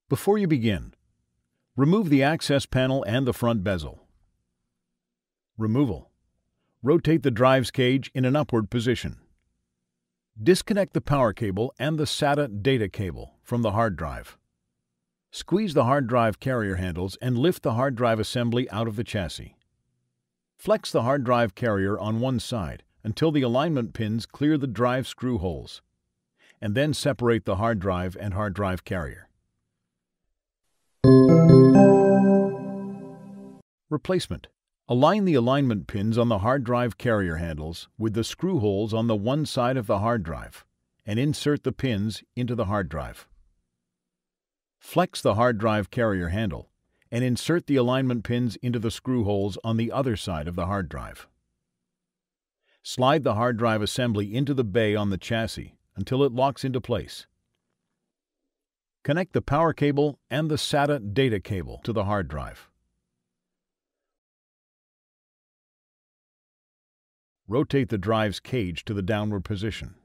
Before you begin, remove the access panel and the front bezel. Removal. Rotate the drive's cage in an upward position. Disconnect the power cable and the SATA data cable from the hard drive. Squeeze the hard drive carrier handles and lift the hard drive assembly out of the chassis. Flex the hard drive carrier on one side until the alignment pins clear the drive screw holes, and then separate the hard drive and hard drive carrier. Replacement. Align the alignment pins on the hard drive carrier handles with the screw holes on the one side of the hard drive and insert the pins into the hard drive. Flex the hard drive carrier handle and insert the alignment pins into the screw holes on the other side of the hard drive. Slide the hard drive assembly into the bay on the chassis until it locks into place. Connect the power cable and the SATA data cable to the hard drive. Rotate the drive's cage to the downward position.